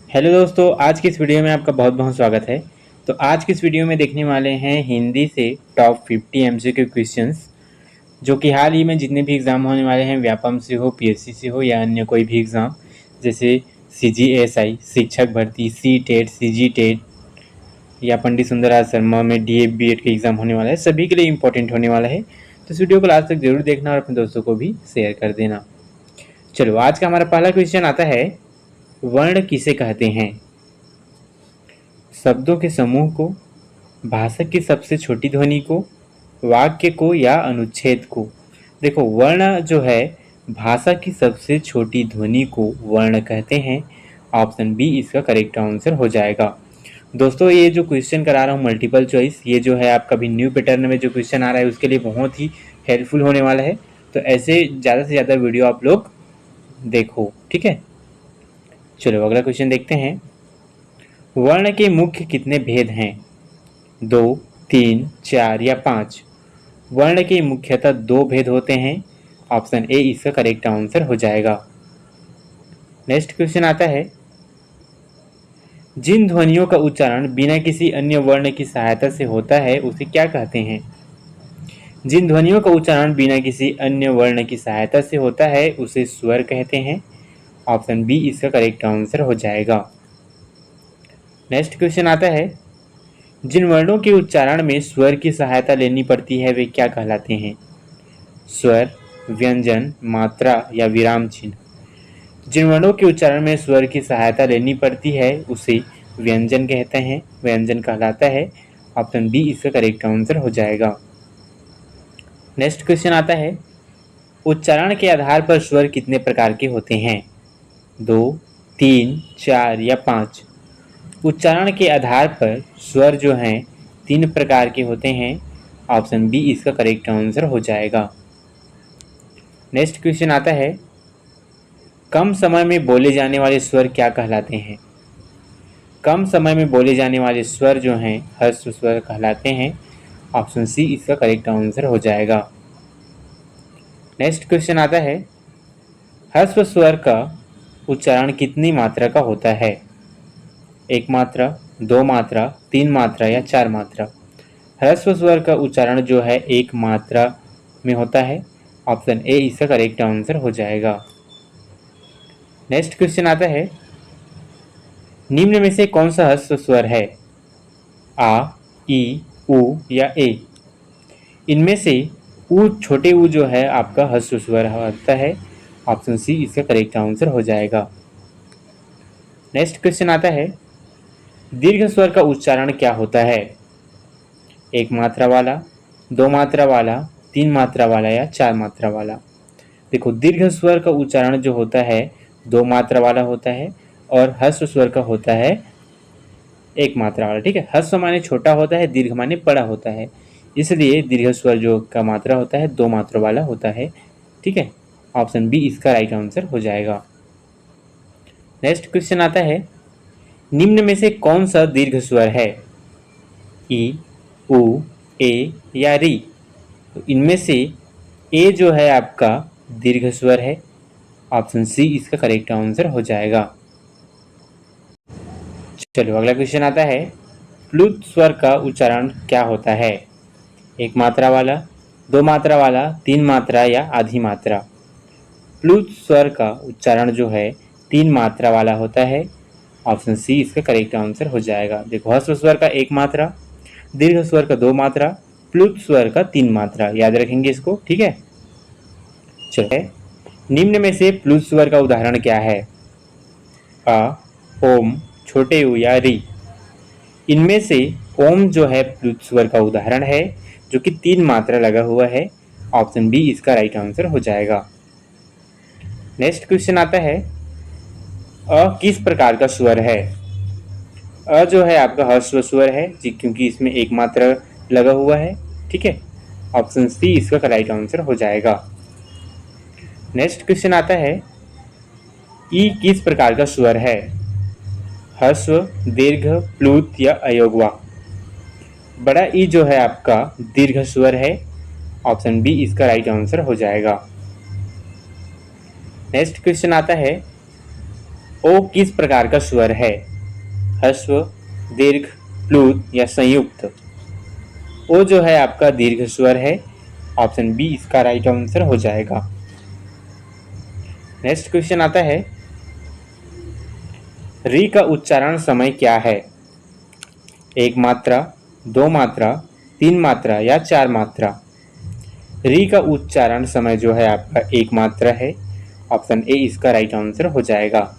Hello दोस्तों, आज की इस वीडियो में आपका बहुत बहुत स्वागत है। तो आज की इस वीडियो में देखने वाले हैं हिंदी से टॉप 50 एमसीक्यू क्वेश्चंस, जो कि हाल ही में जितने भी एग्ज़ाम होने वाले हैं, व्यापम से हो, पीएससी से हो या अन्य कोई भी एग्ज़ाम, जैसे सीजीएसआई शिक्षक भर्ती, सी टेट, सीजी टेट या पंडित सुंदरराज शर्मा में डीएड बीएड के एग्ज़ाम होने वाला है, सभी के लिए इंपॉर्टेंट होने वाला है। तो इस वीडियो को लास्ट तक जरूर देखना और अपने दोस्तों को भी शेयर कर देना। चलो, आज का हमारा पहला क्वेश्चन आता है, वर्ण किसे कहते हैं? शब्दों के समूह को, भाषा की सबसे छोटी ध्वनि को, वाक्य को या अनुच्छेद को। देखो, वर्ण जो है भाषा की सबसे छोटी ध्वनि को वर्ण कहते हैं। ऑप्शन बी इसका करेक्ट आंसर हो जाएगा। दोस्तों, ये जो क्वेश्चन करा रहा हूँ मल्टीपल चॉइस, ये जो है आपका भी न्यू पैटर्न में जो क्वेश्चन आ रहा है उसके लिए बहुत ही हेल्पफुल होने वाला है। तो ऐसे ज़्यादा से ज़्यादा वीडियो आप लोग देखो, ठीक है। चलो अगला क्वेश्चन देखते हैं। वर्ण के मुख्य कितने भेद हैं? 2, 3, 4 या 5? वर्ण के मुख्यतः 2 भेद होते हैं। ऑप्शन ए इसका करेक्ट आंसर हो जाएगा। नेक्स्ट क्वेश्चन आता है, जिन ध्वनियों का उच्चारण बिना किसी अन्य वर्ण की सहायता से होता है उसे क्या कहते हैं? जिन ध्वनियों का उच्चारण बिना किसी अन्य वर्ण की सहायता से होता है उसे स्वर कहते हैं। ऑप्शन बी इसका करेक्ट आंसर हो जाएगा। नेक्स्ट क्वेश्चन आता है, जिन वर्णों के उच्चारण में स्वर की सहायता लेनी पड़ती है वे क्या कहलाते हैं? स्वर, व्यंजन, मात्रा या विराम चिन्ह? जिन वर्णों के उच्चारण में स्वर की सहायता लेनी पड़ती है उसे व्यंजन कहते हैं, व्यंजन कहलाता है। ऑप्शन बी इसका करेक्ट आंसर हो जाएगा। नेक्स्ट क्वेश्चन आता है, उच्चारण के आधार पर स्वर कितने प्रकार के होते हैं? 2, 3, 4 या 5? उच्चारण के आधार पर स्वर जो हैं 3 प्रकार के होते हैं। ऑप्शन बी इसका करेक्ट आंसर हो जाएगा। नेक्स्ट क्वेश्चन आता है, कम समय में बोले जाने वाले स्वर क्या कहलाते हैं? कम समय में बोले जाने वाले स्वर जो हैं ह्रस्व स्वर कहलाते हैं। ऑप्शन सी इसका करेक्ट आंसर हो जाएगा। नेक्स्ट क्वेश्चन आता है, ह्रस्व स्वर का उच्चारण कितनी मात्रा का होता है? 1 मात्रा, 2 मात्रा, 3 मात्रा या 4 मात्रा? ह्रस्व स्वर का उच्चारण जो है 1 मात्रा में होता है। ऑप्शन ए इसका करेक्ट आंसर हो जाएगा। नेक्स्ट क्वेश्चन आता है, निम्न में से कौन सा ह्रस्व स्वर है? आ, ई, उ या ए? इनमें से उ, छोटे उ जो है आपका ह्रस्व स्वर होता है। ऑप्शन सी इसका करेक्ट आंसर हो जाएगा। नेक्स्ट क्वेश्चन आता है, दीर्घ स्वर का उच्चारण क्या होता है? 1 मात्रा वाला, 2 मात्रा वाला, 3 मात्रा वाला या 4 मात्रा वाला? देखो, दीर्घ स्वर का उच्चारण जो होता है 2 मात्रा वाला होता है और ह्रस्व स्वर का होता है 1 मात्रा वाला, ठीक है। ह्रस्व माने छोटा होता है, दीर्घ माने बड़ा होता है, इसलिए दीर्घ स्वर जो का मात्रा होता है 2 मात्रा वाला होता है, ठीक है। ऑप्शन बी इसका राइट आंसर हो जाएगा। नेक्स्ट क्वेश्चन आता है, निम्न में से कौन सा दीर्घ स्वर है? ई, उ, ए या री? तो इनमें से ए जो है आपका दीर्घ स्वर है। ऑप्शन सी इसका करेक्ट आंसर हो जाएगा। चलो अगला क्वेश्चन आता है, प्लुत स्वर का उच्चारण क्या होता है? 1 मात्रा वाला, 2 मात्रा वाला, 3 मात्रा या आधी मात्रा? प्लुत स्वर का उच्चारण जो है 3 मात्रा वाला होता है। ऑप्शन सी इसका करेक्ट आंसर हो जाएगा। देखो, ह्रस्व स्वर का 1 मात्रा, दीर्घ स्वर का 2 मात्रा, प्लुत स्वर का 3 मात्रा, याद रखेंगे इसको, ठीक है। चलो, निम्न में से प्लुत स्वर का उदाहरण क्या है? अ, ओम, छोटे उ या री? इनमें से ओम जो है प्लुत स्वर का उदाहरण है, जो कि 3 मात्रा लगा हुआ है। ऑप्शन बी इसका राइट आंसर हो जाएगा। नेक्स्ट क्वेश्चन आता है, अ किस प्रकार का स्वर है? अ जो है आपका ह्रस्व स्वर है जी, क्योंकि इसमें 1 मात्रा लगा हुआ है, ठीक है। ऑप्शन सी इसका राइट आंसर हो जाएगा। नेक्स्ट क्वेश्चन आता है, ई किस प्रकार का स्वर है? ह्रस्व, दीर्घ, प्लुत या अयोगवा? बड़ा ई जो है आपका दीर्घ स्वर है। ऑप्शन बी इसका राइट आंसर हो जाएगा। नेक्स्ट क्वेश्चन आता है, ओ किस प्रकार का स्वर है? ह्रस्व, दीर्घ, प्लुत या संयुक्त? ओ जो है आपका दीर्घ स्वर है। ऑप्शन बी इसका राइट आंसर हो जाएगा। नेक्स्ट क्वेश्चन आता है, री का उच्चारण समय क्या है? एक मात्रा, दो मात्रा, तीन मात्रा या चार मात्रा? री का उच्चारण समय जो है आपका एक मात्रा है। ऑप्शन ए इसका राइट आंसर हो जाएगा।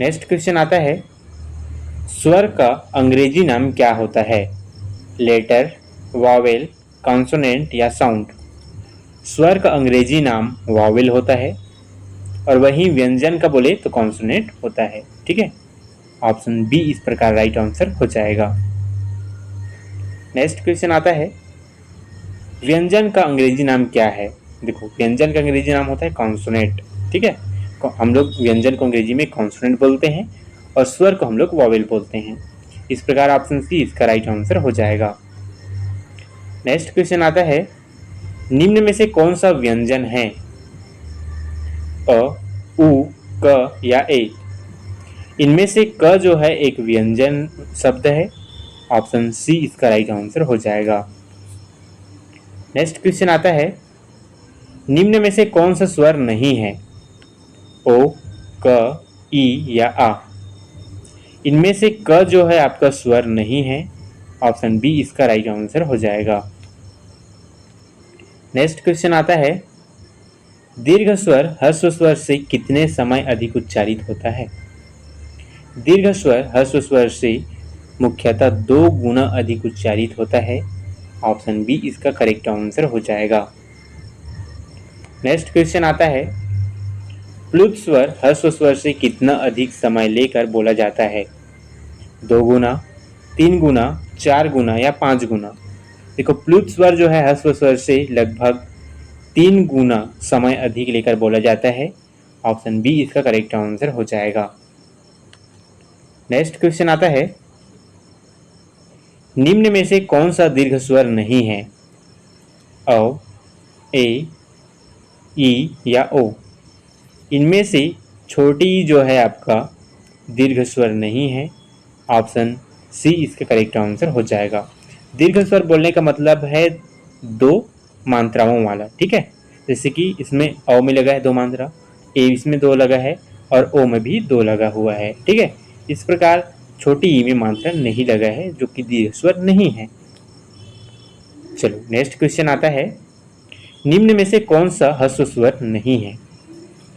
नेक्स्ट क्वेश्चन आता है, स्वर का अंग्रेजी नाम क्या होता है? लेटर, वॉवेल, कॉन्सोनेंट या साउंड? स्वर का अंग्रेजी नाम वॉवेल होता है और वहीं व्यंजन का बोले तो कॉन्सोनेंट होता है। ठीक है, ऑप्शन बी इस प्रकार राइट आंसर हो जाएगा। नेक्स्ट क्वेश्चन आता है, व्यंजन का अंग्रेजी नाम क्या है? देखो, व्यंजन का अंग्रेजी नाम होता है कॉन्सोनेंट। ठीक है, हम लोग व्यंजन को अंग्रेजी में कॉन्सोनेंट बोलते हैं और स्वर को हम लोग वॉवेल बोलते हैं। इस प्रकार ऑप्शन सी इसका राइट आंसर हो जाएगा। नेक्स्ट क्वेश्चन आता है, निम्न में से कौन सा व्यंजन है? अ, उ, क या ए? इनमें से क जो है एक व्यंजन शब्द है। ऑप्शन सी इसका राइट आंसर हो जाएगा। नेक्स्ट क्वेश्चन आता है, निम्न में से कौन सा स्वर नहीं है? ओ, क, ई या आ? इनमें से क जो है आपका स्वर नहीं है। ऑप्शन बी इसका राइट आंसर हो जाएगा। नेक्स्ट क्वेश्चन आता है, दीर्घ स्वर ह्रस्व स्वर से कितने समय अधिक उच्चारित होता है? दीर्घ स्वर ह्रस्व स्वर से मुख्यतः 2 गुना अधिक उच्चारित होता है। ऑप्शन बी इसका करेक्ट आंसर हो जाएगा। नेक्स्ट क्वेश्चन आता है, प्लुत स्वर ह्रस्व स्वर से कितना अधिक समय लेकर बोला जाता है? 2 गुना, 3 गुना, 4 गुना या 5 गुना? देखो, प्लुत स्वर जो है ह्रस्व स्वर से लगभग 3 गुना समय अधिक लेकर बोला जाता है। ऑप्शन बी इसका करेक्ट आंसर हो जाएगा। नेक्स्ट क्वेश्चन आता है, निम्न में से कौन सा दीर्घ स्वर नहीं है? अ, ए, ई या ओ? इनमें से छोटी ई जो है आपका दीर्घ स्वर नहीं है। ऑप्शन सी इसका करेक्ट आंसर हो जाएगा। दीर्घ स्वर बोलने का मतलब है 2 मात्राओं वाला। ठीक है, जैसे कि इसमें अ में लगा है 2 मात्रा, ए इसमें 2 लगा है और ओ में भी 2 लगा हुआ है। ठीक है, इस प्रकार छोटी ई में मात्रा नहीं लगा है जो कि दीर्घ स्वर नहीं है। चलो, नेक्स्ट क्वेश्चन आता है, निम्न में से कौन सा ह्रस्व स्वर नहीं है?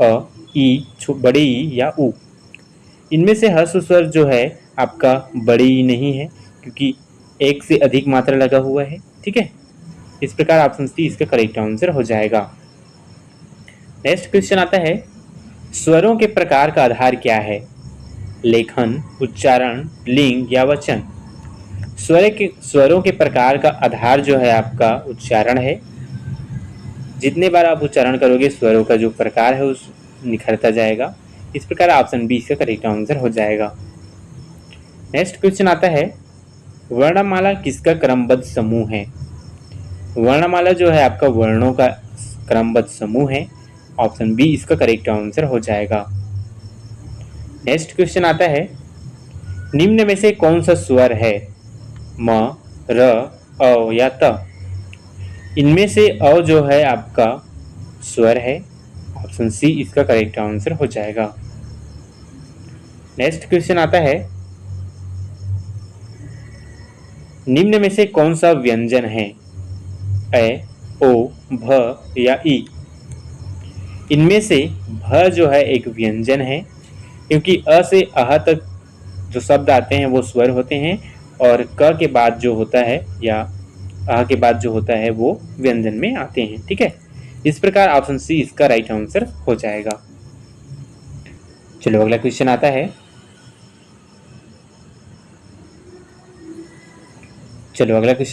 अ, ई, बड़े ई या उ? इनमें से ह्रस्व स्वर जो है आपका बड़े ई नहीं है क्योंकि एक से अधिक मात्रा लगा हुआ है। ठीक है, इस प्रकार ऑप्शन सी इसका करेक्ट आंसर हो जाएगा। नेक्स्ट क्वेश्चन आता है, स्वरों के प्रकार का आधार क्या है? लेखन, उच्चारण, लिंग या वचन? स्वरों के प्रकार का आधार जो है आपका उच्चारण है। जितने बार आप उच्चारण करोगे स्वरों का जो प्रकार है उस निखरता जाएगा। इस प्रकार ऑप्शन बी इसका करेक्ट आंसर हो जाएगा। नेक्स्ट क्वेश्चन आता है, वर्णमाला किसका क्रमबद्ध समूह है? वर्णमाला जो है आपका वर्णों का क्रमबद्ध समूह है। ऑप्शन बी इसका करेक्ट आंसर हो जाएगा। नेक्स्ट क्वेश्चन आता है, निम्न में से कौन सा स्वर है? म, र, अ या त? इनमें से अ जो है आपका स्वर है। ऑप्शन सी इसका करेक्ट आंसर हो जाएगा। नेक्स्ट क्वेश्चन आता है, निम्न में से कौन सा व्यंजन है? ए, ओ, भ या ई? इनमें से भ जो है एक व्यंजन है क्योंकि अ से अह तक जो शब्द आते हैं वो स्वर होते हैं और क के बाद जो होता है या अह के बाद जो होता है वो व्यंजन में आते हैं। ठीक है, इस प्रकार ऑप्शन सी इसका राइट आंसर हो जाएगा। चलो, अगला क्वेश्चन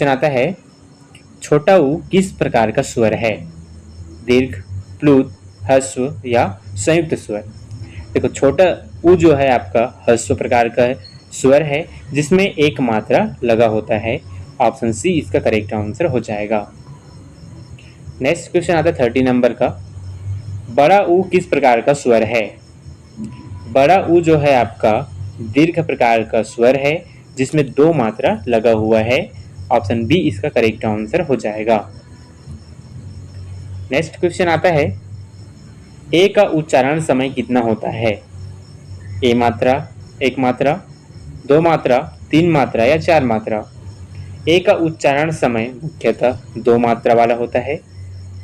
आता है, छोटा ऊ किस प्रकार का स्वर है? दीर्घ, प्लुत, ह्रस्व या संयुक्त स्वर? देखो, छोटा ऊ जो है आपका ह्रस्व प्रकार का स्वर है जिसमें एक मात्रा लगा होता है। ऑप्शन सी इसका करेक्ट आंसर हो जाएगा। नेक्स्ट क्वेश्चन आता है 30 नंबर का, बड़ा ऊ किस प्रकार का स्वर है? बड़ा ऊ जो है आपका दीर्घ प्रकार का स्वर है जिसमें दो मात्रा लगा हुआ है। ऑप्शन बी इसका करेक्ट आंसर हो जाएगा। नेक्स्ट क्वेश्चन आता है, ए का उच्चारण समय कितना होता है? ए मात्रा, एक मात्रा, दो मात्रा, तीन मात्रा या चार मात्रा? ए का उच्चारण समय मुख्यतः दो मात्रा वाला होता है।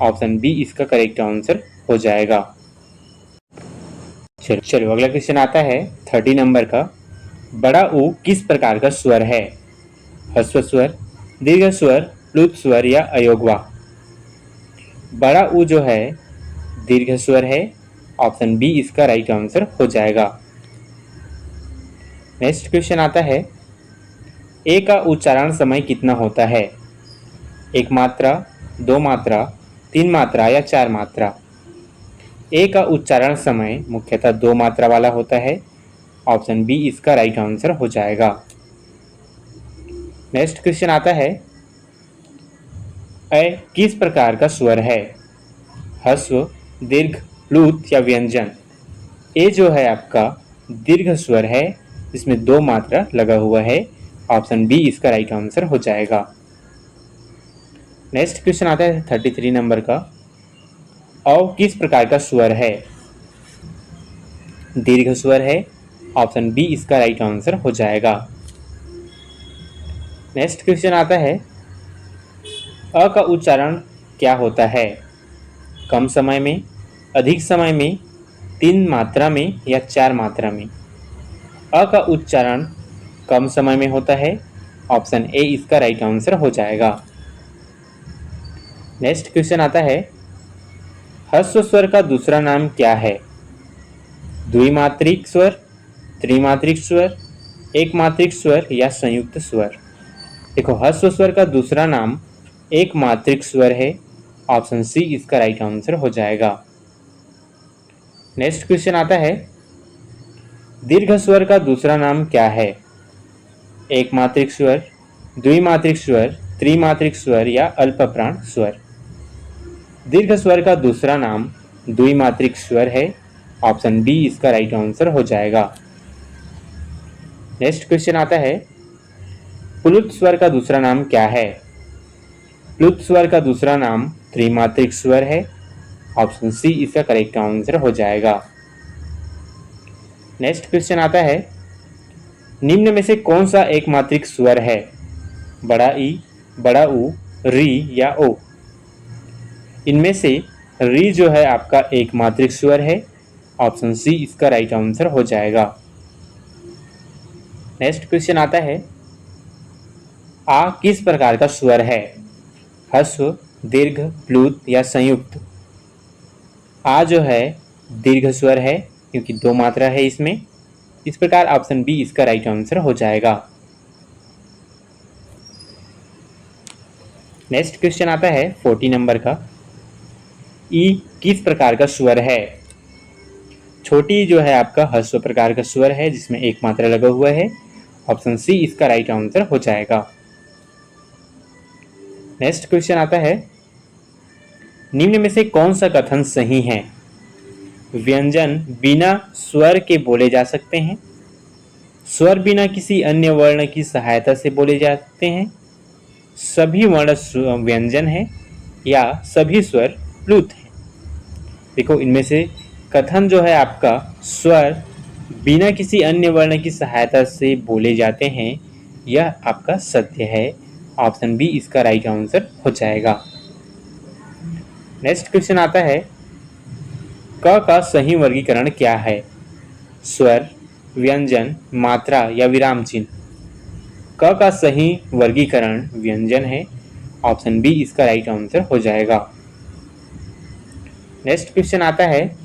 ऑप्शन बी इसका करेक्ट आंसर हो जाएगा। चलो अगला क्वेश्चन आता है 30 नंबर का। बड़ा ऊ किस प्रकार का स्वर है? ह्रस्व स्वर, दीर्घ स्वर, प्लुत स्वर या अयोगवा? बड़ा ऊ जो है दीर्घ स्वर है। ऑप्शन बी इसका राइट आंसर हो जाएगा। नेक्स्ट क्वेश्चन आता है, ए का उच्चारण समय कितना होता है? एक मात्रा, दो मात्रा, तीन मात्रा या चार मात्रा? ए का उच्चारण समय मुख्यतः दो मात्रा वाला होता है। ऑप्शन बी इसका राइट आंसर हो जाएगा। नेक्स्ट क्वेश्चन आता है, ए किस प्रकार का स्वर है? ह्रस्व, दीर्घ, प्लुत या व्यंजन? ए जो है आपका दीर्घ स्वर है जिसमें दो मात्रा लगा हुआ है। ऑप्शन बी इसका राइट आंसर हो जाएगा। नेक्स्ट क्वेश्चन आता है 33 नंबर का। औ किस प्रकार का स्वर है? दीर्घ स्वर है। ऑप्शन बी इसका राइट आंसर हो जाएगा। नेक्स्ट क्वेश्चन आता है, अ का उच्चारण क्या होता है? कम समय में, अधिक समय में, तीन मात्रा में या चार मात्रा में? अ का उच्चारण कम समय में होता है। ऑप्शन ए इसका राइट आंसर हो जाएगा। नेक्स्ट क्वेश्चन आता है, ह्रस्व स्वर का दूसरा नाम क्या है? द्विमात्रिक स्वर, त्रिमात्रिक स्वर, एक मात्रिक स्वर या संयुक्त स्वर? देखो, ह्रस्व स्वर का दूसरा नाम एक मात्रिक स्वर है। ऑप्शन सी इसका राइट आंसर हो जाएगा। नेक्स्ट क्वेश्चन आता है, दीर्घ स्वर का दूसरा नाम क्या है? एक मात्रिक स्वर, द्विमात्रिक स्वर, त्रिमात्रिक स्वर या अल्पप्राण स्वर? दीर्घ स्वर का दूसरा नाम द्विमात्रिक स्वर है। ऑप्शन बी इसका राइट आंसर हो जाएगा। नेक्स्ट क्वेश्चन आता है, प्लुत स्वर का दूसरा नाम क्या है? प्लुत स्वर का दूसरा नाम त्रिमात्रिक स्वर है। ऑप्शन सी इसका करेक्ट आंसर हो जाएगा। नेक्स्ट क्वेश्चन आता है, निम्न में से कौन सा एक मात्रिक स्वर है? बड़ा ई, बड़ा ऊ, री या ओ? इनमें से री जो है आपका एक मात्रिक स्वर है। ऑप्शन सी इसका राइट आंसर हो जाएगा। नेक्स्ट क्वेश्चन आता है, आ किस प्रकार का स्वर है? ह्रस्व, दीर्घ, प्लुत या संयुक्त? आ जो है दीर्घ स्वर है क्योंकि दो मात्रा है इसमें। इस प्रकार ऑप्शन बी इसका राइट आंसर हो जाएगा। नेक्स्ट क्वेश्चन आता है 40 नंबर का। ई किस प्रकार का स्वर है? छोटी जो है आपका ह्रस्व प्रकार का स्वर है जिसमें एक मात्रा लगा हुआ है। ऑप्शन सी इसका राइट आंसर हो जाएगा। नेक्स्ट क्वेश्चन आता है, निम्न में से कौन सा कथन सही है? व्यंजन बिना स्वर के बोले जा सकते हैं, स्वर बिना किसी अन्य वर्ण की सहायता से बोले जाते हैं, सभी वर्ण व्यंजन है या सभी स्वर प्लुत हैं? देखो, इनमें से कथन जो है आपका स्वर बिना किसी अन्य वर्ण की सहायता से बोले जाते हैं, यह आपका सत्य है। ऑप्शन बी इसका राइट आंसर हो जाएगा। नेक्स्ट क्वेश्चन आता है, क का सही वर्गीकरण क्या है? स्वर, व्यंजन, मात्रा या विराम चिन्ह? क का सही वर्गीकरण व्यंजन है। ऑप्शन बी इसका राइट आंसर हो जाएगा। नेक्स्ट क्वेश्चन आता है,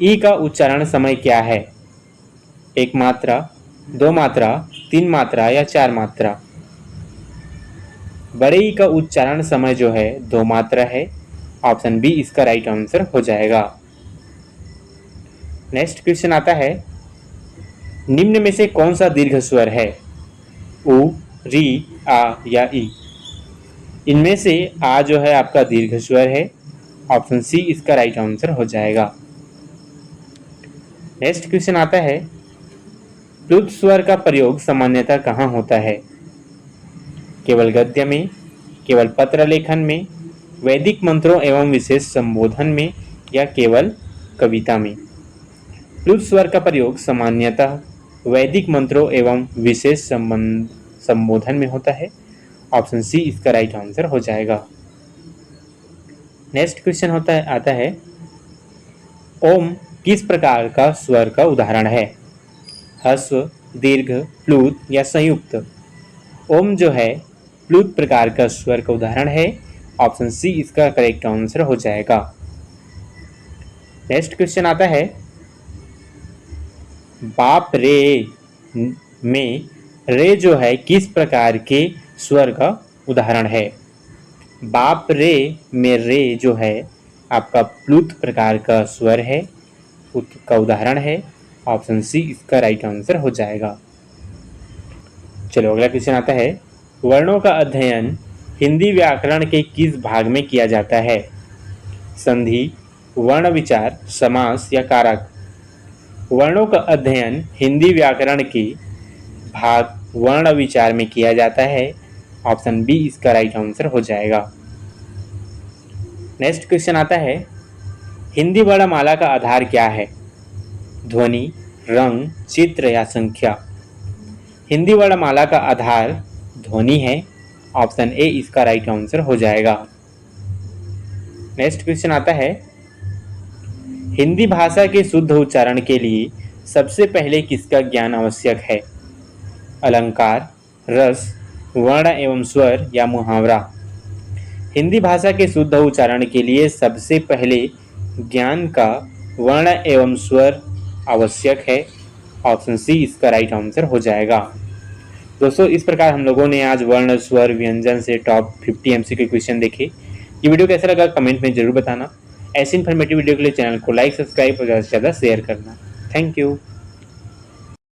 ई का उच्चारण समय क्या है? एक मात्रा, दो मात्रा, तीन मात्रा या चार मात्रा? बड़े ई का उच्चारण समय जो है दो मात्रा है। ऑप्शन बी इसका राइट आंसर हो जाएगा। नेक्स्ट क्वेश्चन आता है, निम्न में से कौन सा दीर्घ स्वर है? उ, री, आ या ई? इनमें से आ जो है आपका दीर्घ स्वर है। ऑप्शन सी इसका राइट आंसर हो जाएगा। नेक्स्ट क्वेश्चन आता है, प्लुत स्वर का प्रयोग सामान्यतः कहाँ होता है? केवल गद्य में, केवल पत्र लेखन में, वैदिक मंत्रों एवं विशेष संबोधन में या केवल कविता में? प्लुत स्वर का प्रयोग सामान्यतः वैदिक मंत्रों एवं विशेष संबोधन में होता है। ऑप्शन सी इसका राइट आंसर हो जाएगा। नेक्स्ट क्वेश्चन आता है, ओम किस प्रकार का स्वर का उदाहरण है? ह्रस्व, दीर्घ, प्लुत या संयुक्त? ओम जो है प्लुत प्रकार का स्वर का उदाहरण है। ऑप्शन सी इसका करेक्ट आंसर हो जाएगा। नेक्स्ट क्वेश्चन आता है, बाप रे में रे जो है किस प्रकार के स्वर का उदाहरण है? बाप रे में रे जो है आपका प्लुत प्रकार का स्वर है, का उदाहरण है। ऑप्शन सी इसका राइट आंसर हो जाएगा। चलो अगला क्वेश्चन आता है, वर्णों का अध्ययन हिंदी व्याकरण के किस भाग में किया जाता है? संधि, वर्ण विचार, समास या कारक? वर्णों का अध्ययन हिंदी व्याकरण के भाग वर्ण विचार में किया जाता है। ऑप्शन बी इसका राइट आंसर हो जाएगा। नेक्स्ट क्वेश्चन आता है, हिंदी वर्णमाला का आधार क्या है? ध्वनि, रंग, चित्र या संख्या? हिंदी वर्णमाला का आधार ध्वनि है। ऑप्शन ए इसका राइट आंसर हो जाएगा। नेक्स्ट क्वेश्चन आता है, हिंदी भाषा के शुद्ध उच्चारण के लिए सबसे पहले किसका ज्ञान आवश्यक है? अलंकार, रस, वर्ण एवं स्वर या मुहावरा? हिंदी भाषा के शुद्ध उच्चारण के लिए सबसे पहले ज्ञान का वर्ण एवं स्वर आवश्यक है। ऑप्शन सी इसका राइट आंसर हो जाएगा। दोस्तों इस प्रकार हम लोगों ने आज वर्ण, स्वर, व्यंजन से टॉप 50 एमसीक्यू क्वेश्चन देखे। ये वीडियो कैसा लगा कमेंट में जरूर बताना। ऐसी इन्फॉर्मेटिव वीडियो के लिए चैनल को लाइक, सब्सक्राइब और ज़्यादा से ज़्यादा शेयर करना। Thank you.